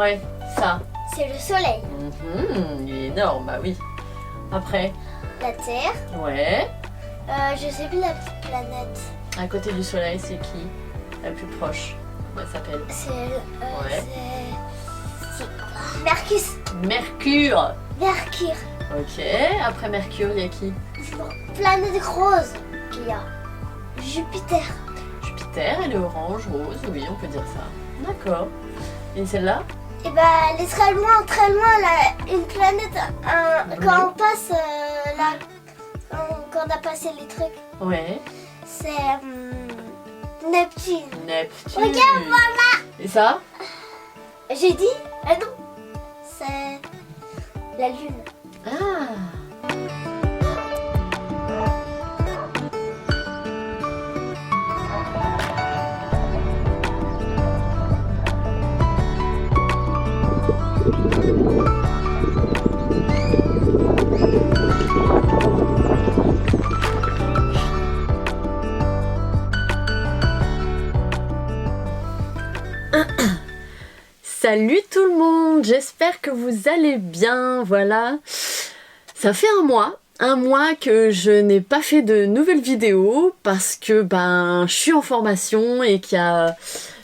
Ouais, ça. C'est le soleil. Il est énorme, bah oui. Après. La Terre. Ouais. Je sais plus la petite planète. À côté du soleil, c'est qui? La plus proche. Comment elle s'appelle? C'est Mercure. Mercure. Mercure. Ok. Après Mercure, il y a qui? Planète rose qu'il y a. Jupiter. Jupiter, elle est orange, rose, oui, on peut dire ça. D'accord. Et celle-là? Et bah, elle est très loin, là. Une planète. Quand on passe là, quand on a passé les trucs, Ouais. c'est Neptune. Neptune. Regarde, voilà. Et ça? J'ai dit? Ah non. C'est la Lune. Ah. Salut tout le monde, j'espère que vous allez bien, voilà. Ça fait un mois que je n'ai pas fait de nouvelles vidéos parce que je suis en formation et qu'il y a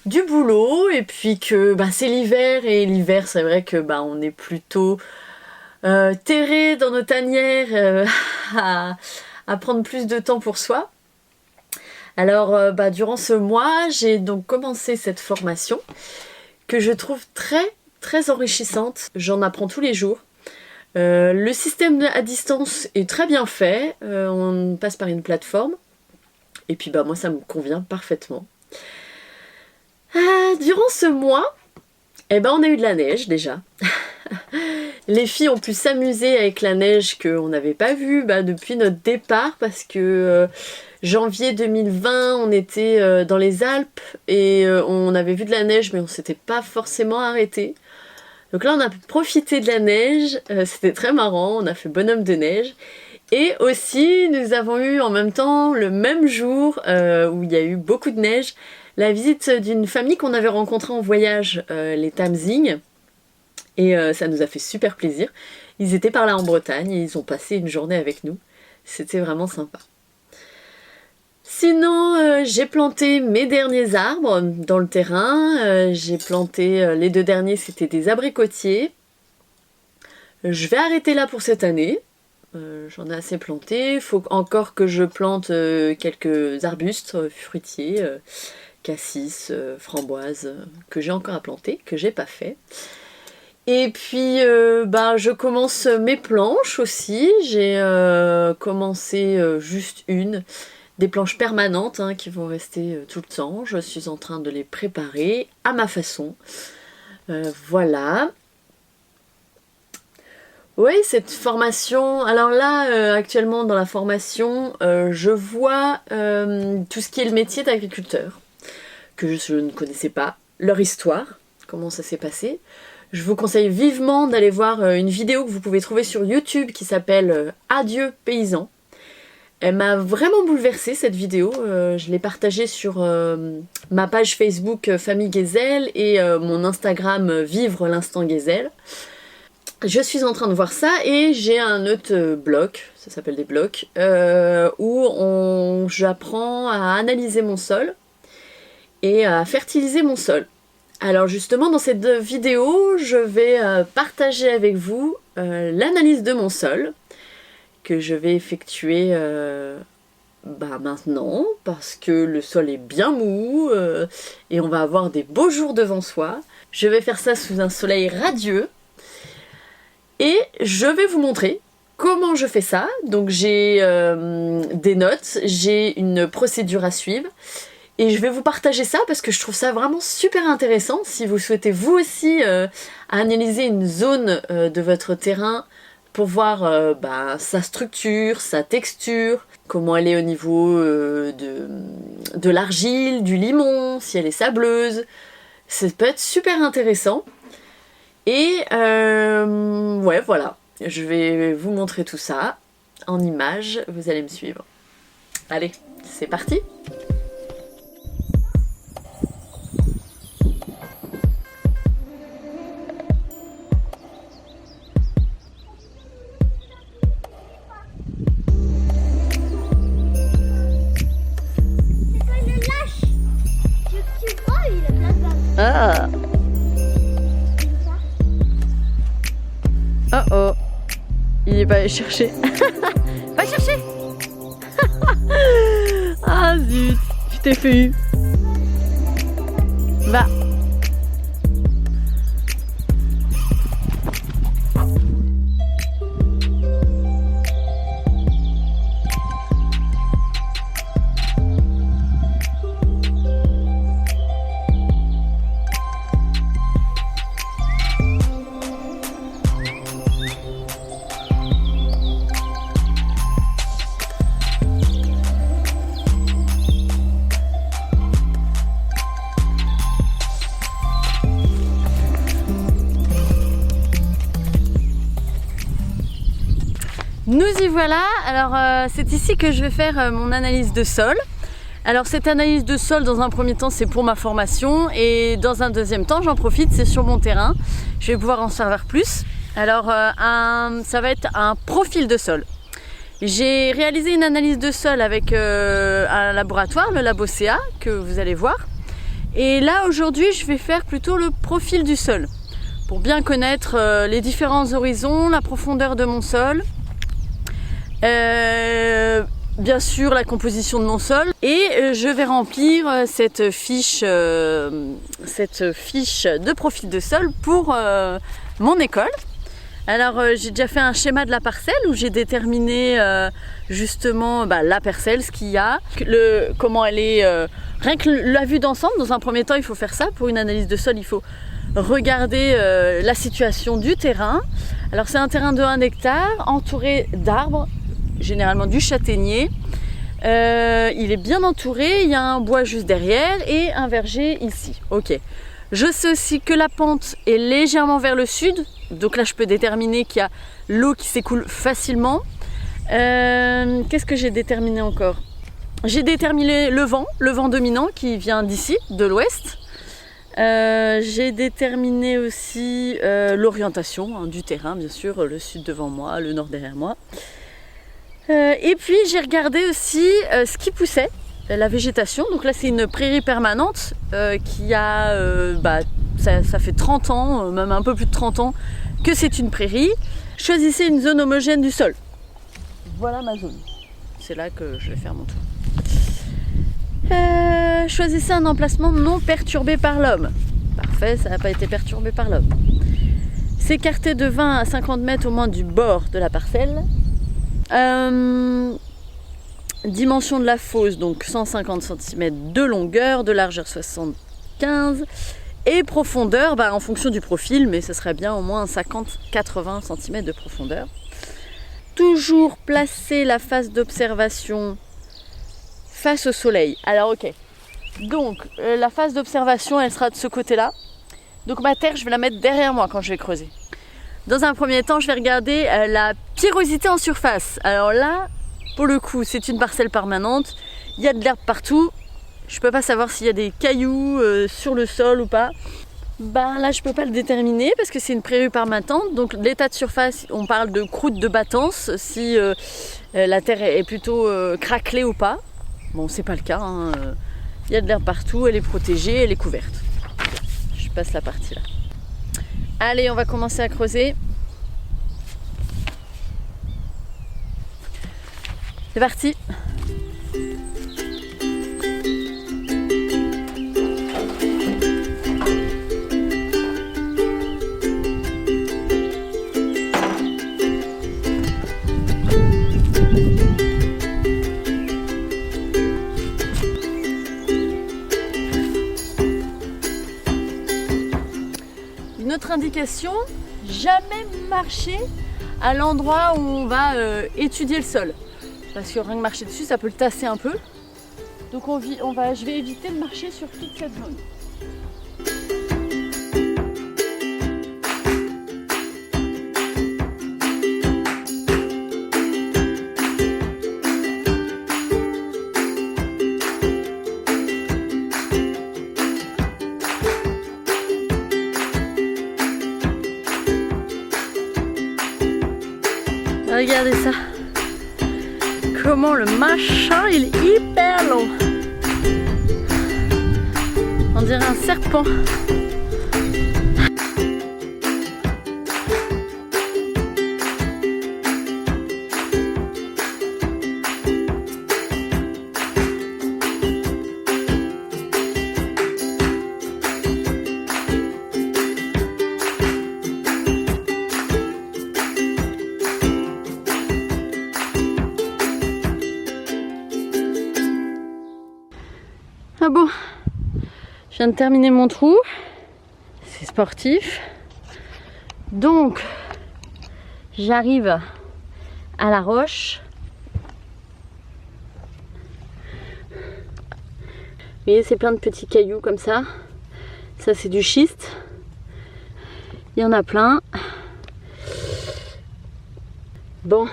du boulot et puis que c'est l'hiver et l'hiver c'est vrai que on est plutôt terré dans nos tanières à prendre plus de temps pour soi. Alors durant ce mois j'ai donc commencé cette formation que je trouve très enrichissante. J'en apprends tous les jours. Le système à distance est très bien fait. On passe par une plateforme. Et puis moi ça me convient parfaitement. Durant ce mois, on a eu de la neige déjà. Les filles ont pu s'amuser avec la neige qu'on n'avait pas vue depuis notre départ parce que janvier 2020, on était dans les Alpes et on avait vu de la neige mais on s'était pas forcément arrêté. Donc là on a profité de la neige, c'était très marrant, on a fait bonhomme de neige. Et aussi nous avons eu en même temps le même jour où il y a eu beaucoup de neige, la visite d'une famille qu'on avait rencontrée en voyage, les Tamzing. Et ça nous a fait super plaisir. Ils étaient par là en Bretagne et ils ont passé une journée avec nous. C'était vraiment sympa. Sinon, j'ai planté mes derniers arbres dans le terrain. J'ai planté, les 2 derniers, c'était des abricotiers. Je vais arrêter là pour cette année. J'en ai assez planté. Il faut encore que je plante quelques arbustes fruitiers, cassis, framboises, que j'ai encore à planter, que j'ai pas fait. Et puis je commence mes planches aussi. J'ai commencé juste des planches permanentes qui vont rester tout le temps. Je suis en train de les préparer à ma façon. Voilà. Oui, cette formation, alors là actuellement dans la formation, je vois tout ce qui est le métier d'agriculteur, que je ne connaissais pas, leur histoire, comment ça s'est passé. Je vous conseille vivement d'aller voir une vidéo que vous pouvez trouver sur YouTube qui s'appelle Adieu paysan. Elle m'a vraiment bouleversée cette vidéo, je l'ai partagée sur ma page Facebook Famille Gazelle et mon Instagram Vivre l'instant Gazelle. Je suis en train de voir ça et j'ai un autre bloc, ça s'appelle des blocs, où j'apprends à analyser mon sol et à fertiliser mon sol. Alors justement dans cette vidéo, je vais partager avec vous l'analyse de mon sol que je vais effectuer maintenant parce que le sol est bien mou et on va avoir des beaux jours devant soi. Je vais faire ça sous un soleil radieux et je vais vous montrer comment je fais ça. Donc j'ai des notes, j'ai une procédure à suivre. Et je vais vous partager ça parce que je trouve ça vraiment super intéressant. Si vous souhaitez vous aussi analyser une zone de votre terrain pour voir sa structure, sa texture, comment elle est au niveau de l'argile, du limon, si elle est sableuse. Ça peut être super intéressant. Et ouais, voilà. Je vais vous montrer tout ça en images. Vous allez me suivre. Allez, c'est parti! Oh oh, il est pas allé chercher. Va chercher. Ah zut, tu t'es fait eu. Va. Nous y voilà, alors c'est ici que je vais faire mon analyse de sol. Alors cette analyse de sol dans un premier temps c'est pour ma formation et dans un deuxième temps j'en profite, c'est sur mon terrain. Je vais pouvoir en servir plus. Alors ça va être un profil de sol. J'ai réalisé une analyse de sol avec un laboratoire, le Labo CA, que vous allez voir. Et là aujourd'hui je vais faire plutôt le profil du sol pour bien connaître les différents horizons, la profondeur de mon sol. Bien sûr la composition de mon sol et je vais remplir cette fiche de profil de sol pour mon école. Alors j'ai déjà fait un schéma de la parcelle où j'ai déterminé justement la parcelle, ce qu'il y a, comment elle est, rien que la vue d'ensemble. Dans un premier temps il faut faire ça, pour une analyse de sol il faut regarder la situation du terrain. Alors c'est un terrain de 1 hectare entouré d'arbres, généralement du châtaignier. Il est bien entouré, il y a un bois juste derrière et un verger ici. Ok. Je sais aussi que la pente est légèrement vers le sud, donc là je peux déterminer qu'il y a l'eau qui s'écoule facilement. Qu'est-ce que j'ai déterminé encore? J'ai déterminé le vent dominant qui vient d'ici, de l'ouest. J'ai déterminé aussi l'orientation du terrain, bien sûr, le sud devant moi, le nord derrière moi. Et puis j'ai regardé aussi ce qui poussait, la végétation. Donc là c'est une prairie permanente qui a, ça fait 30 ans, même un peu plus de 30 ans que c'est une prairie. Choisissez une zone homogène du sol. Voilà ma zone. C'est là que je vais faire mon tour. Choisissez un emplacement non perturbé par l'homme. Parfait, ça n'a pas été perturbé par l'homme. S'écarter de 20 à 50 mètres au moins du bord de la parcelle. Dimension de la fosse, donc 150 cm de longueur, de largeur 75 et profondeur en fonction du profil, mais ce serait bien au moins 50-80 cm de profondeur. Toujours placer la face d'observation face au soleil. Alors ok, donc la face d'observation elle sera de ce côté là, donc ma terre je vais la mettre derrière moi quand je vais creuser. Dans un premier temps, je vais regarder la pierrosité en surface. Alors là, pour le coup, c'est une parcelle permanente. Il y a de l'herbe partout. Je ne peux pas savoir s'il y a des cailloux sur le sol ou pas. Là, je ne peux pas le déterminer parce que c'est une prairie permanente. Donc l'état de surface, on parle de croûte de battance, si la terre est plutôt craquelée ou pas. Bon, c'est pas le cas. Hein. Il y a de l'herbe partout, elle est protégée, elle est couverte. Je passe la partie là. Allez, on va commencer à creuser. C'est parti. Une autre indication, jamais marcher à l'endroit où on va étudier le sol. Parce que rien que marcher dessus, ça peut le tasser un peu. Donc je vais éviter de marcher sur toute cette zone. Regardez ça. Comment le machin, il est hyper long. On dirait un serpent. Je viens de terminer mon trou. C'est sportif. Donc, j'arrive à la roche. Vous voyez, c'est plein de petits cailloux comme ça. Ça, c'est du schiste. Il y en a plein. Bon.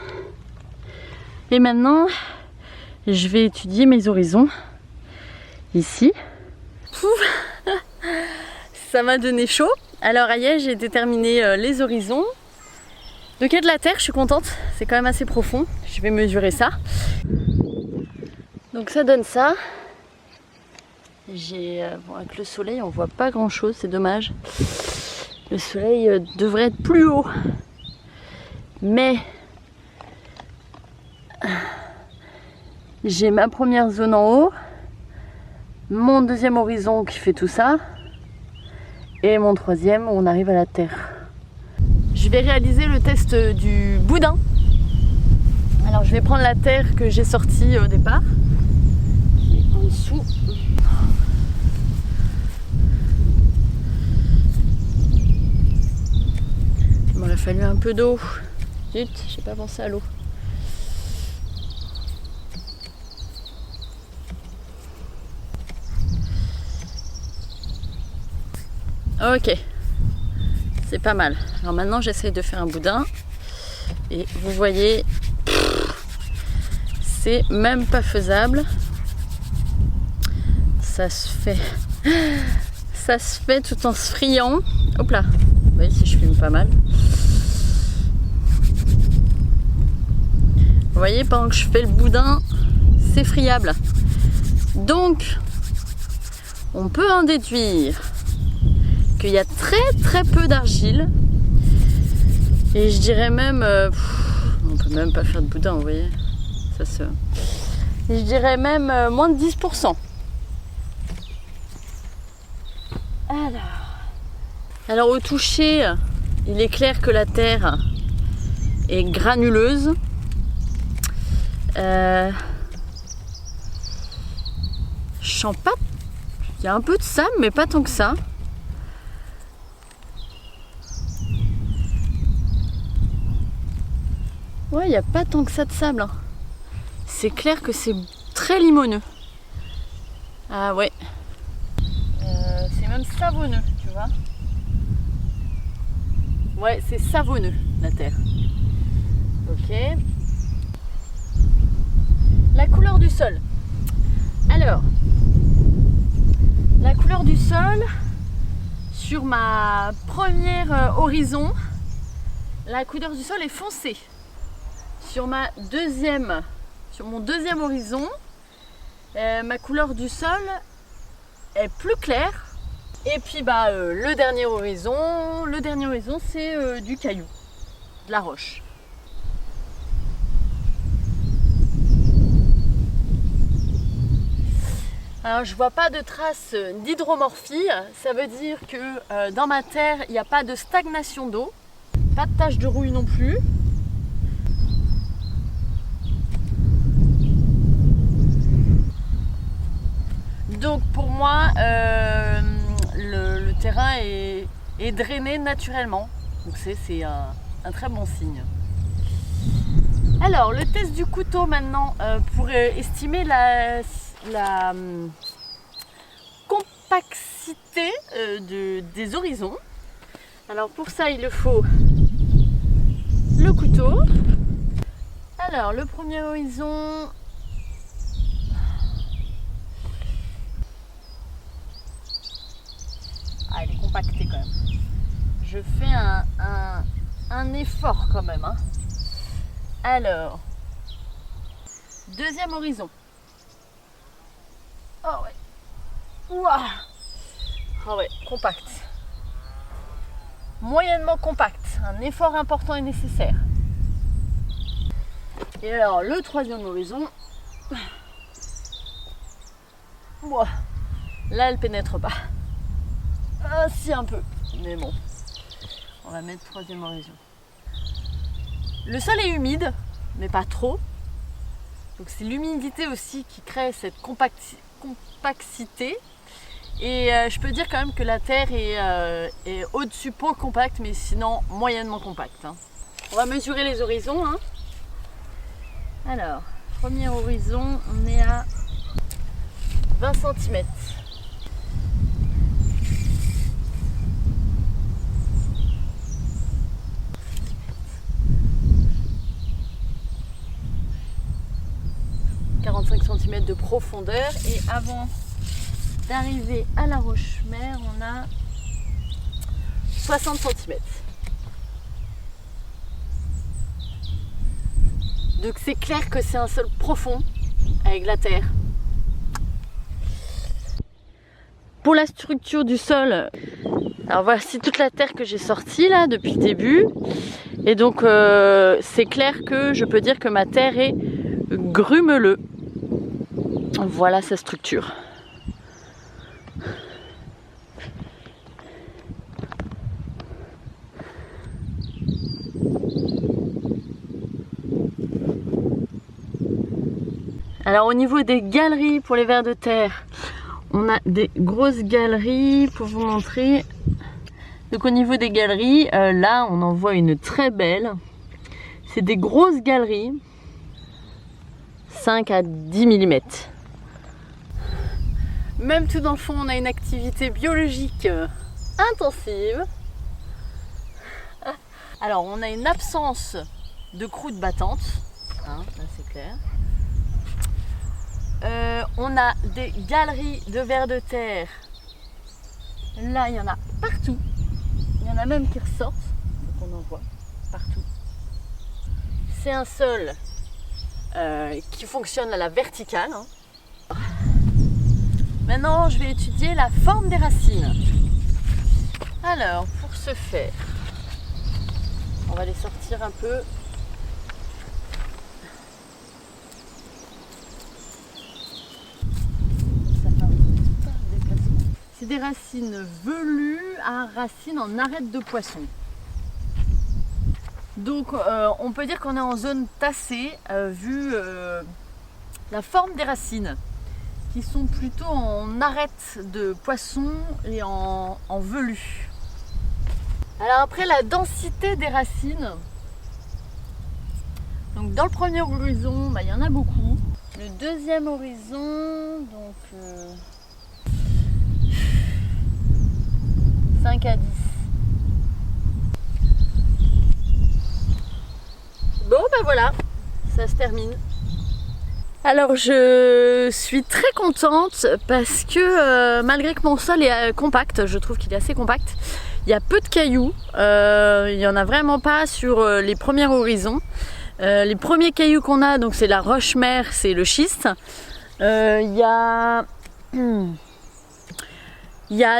Et maintenant, je vais étudier mes horizons. Ici. Ça m'a donné chaud. Alors, ailleurs, j'ai déterminé les horizons. Donc, il y a de la terre, je suis contente. C'est quand même assez profond. Je vais mesurer ça. Donc, ça donne ça. Bon, avec le soleil, on voit pas grand chose, c'est dommage. Le soleil devrait être plus haut. Mais j'ai ma première zone en haut, mon deuxième horizon qui fait tout ça, et mon troisième où on arrive à la terre. Je vais réaliser le test du boudin. Alors je vais prendre la terre que j'ai sortie au départ, qui est en dessous. Il m'aurait fallu un peu d'eau. Zut, j'ai pas pensé à l'eau. Ok, c'est pas mal. Alors maintenant j'essaye de faire un boudin. Et vous voyez, c'est même pas faisable. Ça se fait tout en se friant. Hop là, vous voyez si je filme pas mal. Vous voyez, pendant que je fais le boudin, c'est friable. Donc, on peut en déduire qu'il y a très peu d'argile. Et je dirais même, on peut même pas faire de boudin, vous voyez. Et je dirais même moins de 10%. Alors au toucher, il est clair que la terre est granuleuse. Je sens pas. Il y a un peu de sable, mais pas tant que ça. Ouais, il n'y a pas tant que ça de sable. Hein. C'est clair que c'est très limoneux. Ah ouais. C'est même savonneux, tu vois. Ouais, c'est savonneux, la terre. Ok. La couleur du sol. Alors, la couleur du sol, sur ma première horizon, la couleur du sol est foncée. Sur mon deuxième horizon, ma couleur du sol est plus claire. Et puis le dernier horizon c'est du caillou, de la roche. Alors je vois pas de traces d'hydromorphie, ça veut dire que dans ma terre il n'y a pas de stagnation d'eau, pas de taches de rouille non plus. Donc pour moi, le terrain est drainé naturellement. Donc c'est un très bon signe. Alors le test du couteau maintenant pour estimer la compacité des horizons. Alors pour ça il faut le couteau. Alors le premier horizon. Ah, il est compacté quand même. Je fais un effort quand même. Hein. Alors, deuxième horizon. Oh ouais. Ouah. Oh ouais, compact. Moyennement compact. Un effort important est nécessaire. Et alors, le troisième horizon. Ouah. Là, elle pénètre pas. Ah, si, un peu. Mais bon. On va mettre troisième horizon. Le sol est humide, mais pas trop. Donc c'est l'humidité aussi qui crée cette compacité. Et je peux dire quand même que la terre est au-dessus pôle compact, mais sinon moyennement compact. Hein. On va mesurer les horizons. Hein. Alors, premier horizon, on est à 20 cm. De profondeur, et avant d'arriver à la roche-mère, on a 60 cm. Donc c'est clair que c'est un sol profond avec la terre. Pour la structure du sol, alors voici toute la terre que j'ai sortie là depuis le début, et donc c'est clair que je peux dire que ma terre est grumeleux. Voilà sa structure. Alors au niveau des galeries pour les vers de terre, on a des grosses galeries pour vous montrer. Donc au niveau des galeries, là on en voit une très belle. C'est des grosses galeries, 5 à 10 mm. Même tout dans le fond, on a une activité biologique intensive. Alors, on a une absence de croûte battante, hein, là c'est clair. On a des galeries de vers de terre. Là, il y en a partout. Il y en a même qui ressortent, donc on en voit partout. C'est un sol qui fonctionne à la verticale. Hein. Maintenant, je vais étudier la forme des racines. Alors, pour ce faire, on va les sortir un peu. C'est des racines velues à racines en arête de poisson. Donc, on peut dire qu'on est en zone tassée, vu la forme des racines, qui sont plutôt en arête de poisson et en velu. Alors après, la densité des racines. Donc dans le premier horizon, il y en a beaucoup. Le deuxième horizon, donc 5 à 10. Bon ben voilà, ça se termine. Alors je suis très contente parce que malgré que mon sol est compact, je trouve qu'il est assez compact, il y a peu de cailloux, il n'y en a vraiment pas sur les premiers horizons. Les premiers cailloux qu'on a, donc c'est la roche-mère, c'est le schiste. Il y a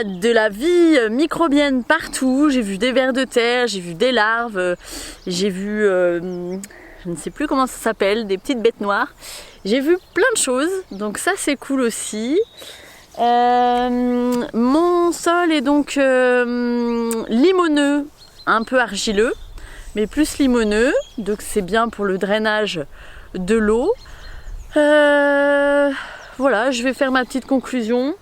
de la vie microbienne partout, j'ai vu des vers de terre, j'ai vu des larves, j'ai vu, je ne sais plus comment ça s'appelle, des petites bêtes noires. J'ai vu plein de choses, donc ça c'est cool aussi. Mon sol est donc limoneux, un peu argileux, mais plus limoneux, donc c'est bien pour le drainage de l'eau. Voilà, je vais faire ma petite conclusion.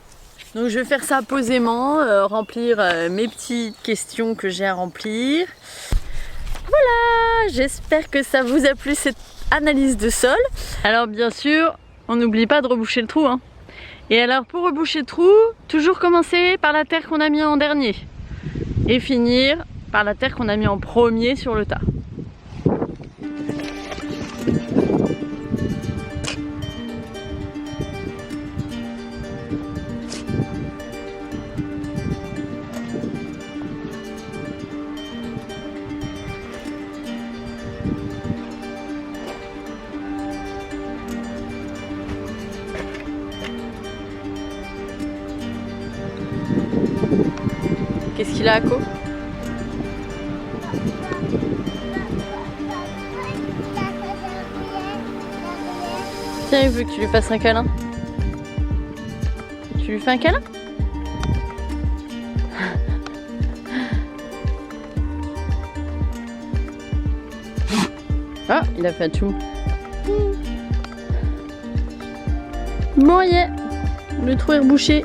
Donc je vais faire ça posément, remplir mes petites questions que j'ai à remplir. Voilà, j'espère que ça vous a plu cette analyse de sol. Alors bien sûr, on n'oublie pas de reboucher le trou. Hein. Et alors pour reboucher le trou, toujours commencer par la terre qu'on a mis en dernier. Et finir par la terre qu'on a mis en premier sur le tas. Qu'est-ce qu'il a, Ako? Tiens, il veut que tu lui fasses un câlin. Tu lui fais un câlin? Ah, il a fait un tchou. Bon, yeah, le trou est rebouché.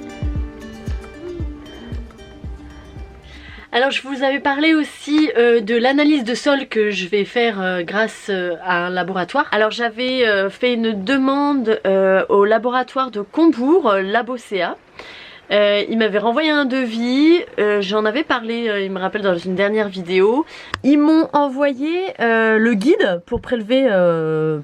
Alors je vous avais parlé aussi de l'analyse de sol que je vais faire grâce à un laboratoire. Alors j'avais fait une demande au laboratoire de Combourg, Labocea. Il m'avait renvoyé un devis, j'en avais parlé, il me rappelle dans une dernière vidéo. Ils m'ont envoyé le guide pour prélever,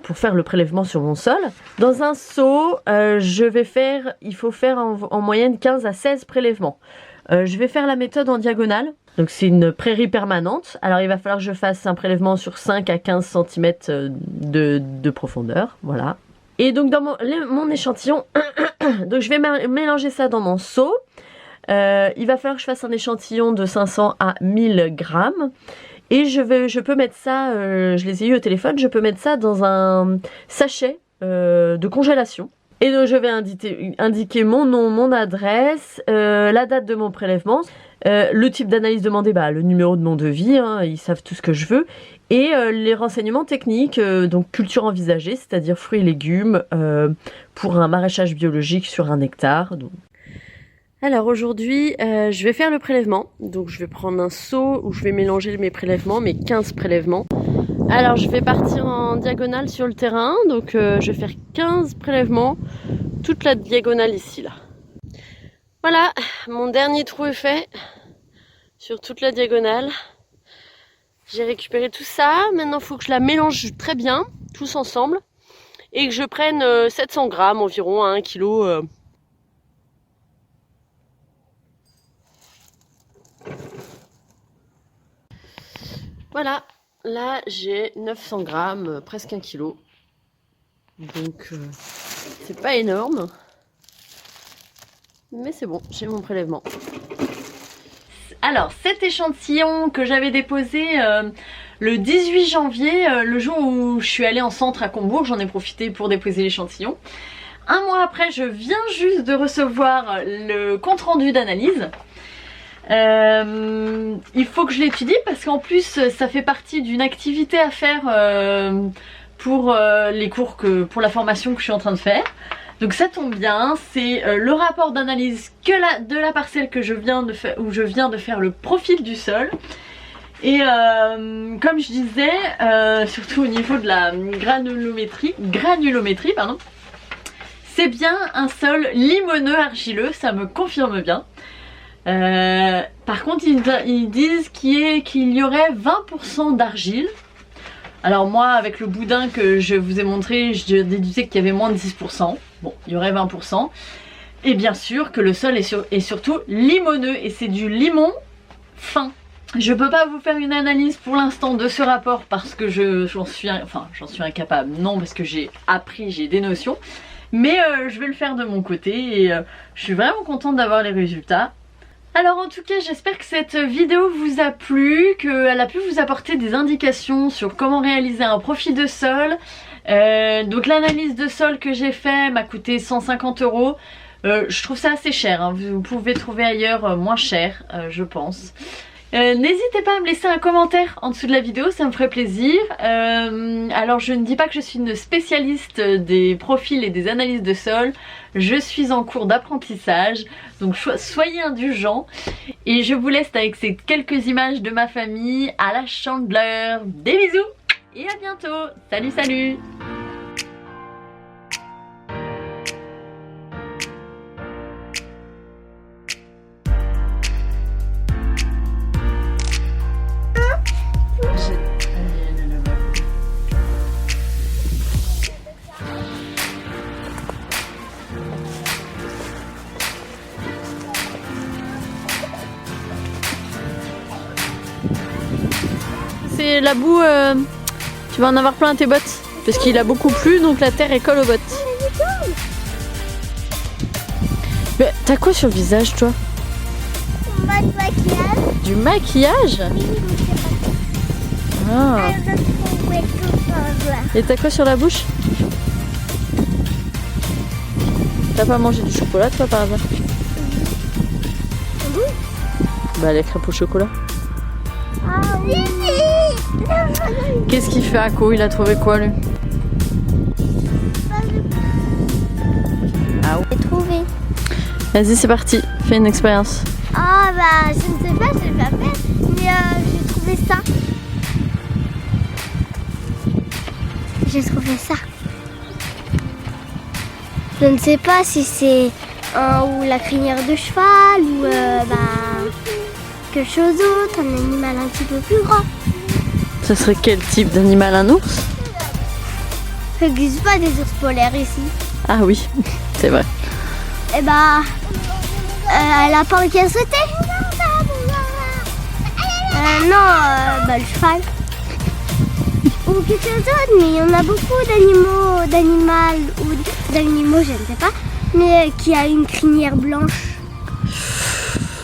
pour faire le prélèvement sur mon sol. Dans un seau, il faut faire en moyenne 15 à 16 prélèvements. Je vais faire la méthode en diagonale, donc c'est une prairie permanente. Alors il va falloir que je fasse un prélèvement sur 5 à 15 cm de profondeur, voilà. Et donc dans mon échantillon, donc je vais mélanger ça dans mon seau. Il va falloir que je fasse un échantillon de 500 à 1000 grammes. Et je peux mettre ça, je les ai eu au téléphone, je peux mettre ça dans un sachet de congélation. Et donc je vais indiquer mon nom, mon adresse, la date de mon prélèvement, le type d'analyse demandé, le numéro de mon devis, hein, ils savent tout ce que je veux. Et les renseignements techniques, donc culture envisagée, c'est-à-dire fruits et légumes, pour un maraîchage biologique sur 1 hectare. Donc. Alors aujourd'hui, je vais faire le prélèvement. Donc je vais prendre un seau où je vais mélanger mes prélèvements, mes 15 prélèvements. Alors je vais partir en diagonale sur le terrain. Donc je vais faire 15 prélèvements, toute la diagonale ici, là. Voilà, mon dernier trou est fait sur toute la diagonale. J'ai récupéré tout ça, maintenant il faut que je la mélange très bien, tous ensemble, et que je prenne 700 grammes environ à 1 kg. Voilà, là j'ai 900 grammes, presque 1 kg, donc c'est pas énorme, mais c'est bon, j'ai mon prélèvement. Alors cet échantillon que j'avais déposé le 18 janvier, le jour où je suis allée en centre à Combourg, j'en ai profité pour déposer l'échantillon. Un mois après, je viens juste de recevoir le compte rendu d'analyse. Il faut que je l'étudie parce qu'en plus ça fait partie d'une activité à faire pour les cours pour la formation que je suis en train de faire. Donc ça tombe bien, c'est le rapport d'analyse de la parcelle que je viens de faire, où je viens de faire le profil du sol. Et comme je disais, surtout au niveau de la granulométrie, c'est bien un sol limoneux argileux, ça me confirme bien. Par contre ils disent qu'il y aurait 20% d'argile. Alors moi avec le boudin que je vous ai montré, je déduisais qu'il y avait moins de 10%. Bon, il y aurait 20%. Et bien sûr que le sol est surtout limoneux et c'est du limon fin. Je peux pas vous faire une analyse pour l'instant de ce rapport parce que j'en suis incapable. Non, parce que j'ai appris, j'ai des notions. Mais je vais le faire de mon côté et je suis vraiment contente d'avoir les résultats. Alors en tout cas j'espère que cette vidéo vous a plu, qu'elle a pu vous apporter des indications sur comment réaliser un profil de sol. Donc l'analyse de sol que j'ai fait m'a coûté 150 €. Je trouve ça assez cher, hein. Vous pouvez trouver ailleurs moins cher, je pense. N'hésitez pas à me laisser un commentaire en dessous de la vidéo, ça me ferait plaisir. Alors je ne dis pas que je suis une spécialiste des profils et des analyses de sol. Je suis en cours d'apprentissage, donc soyez indulgents. Et je vous laisse avec ces quelques images de ma famille à la chandeleur. Des bisous et à bientôt. Salut, salut! C'est la boue, tu vas en avoir plein à tes bottes parce qu'il a beaucoup plu donc la terre est colle aux bottes. Mais t'as quoi sur le visage toi? Du maquillage. Du maquillage? Ah. Et t'as quoi sur la bouche? T'as pas mangé du chocolat toi par hasard? Bah la crêpe au chocolat. Ah oui. Qu'est-ce qu'il fait Ako? Il a trouvé quoi lui? Ah oui. J'ai trouvé. Vas-y c'est parti, fais une expérience. Ah bah je ne sais pas, je l'ai pas fait. j'ai trouvé ça. Je ne sais pas si c'est ou la crinière de cheval ou quelque chose d'autre, un animal un petit peu plus grand. Ça serait quel type d'animal? Un ours? Il n'existe pas des ours polaires ici. Ah oui, c'est vrai. Et un lapin qui a sauté. Le cheval. Ou quelque chose d'autre, mais il y en a beaucoup d'animaux, je ne sais pas, mais qui a une crinière blanche.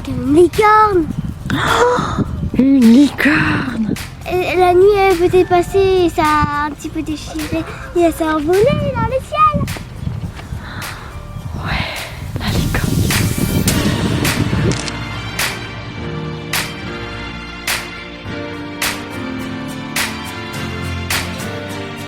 Une licorne. Oh, une licorne! Et la nuit, elle peut passer et ça a un petit peu déchiré et elle s'est envolée dans le ciel.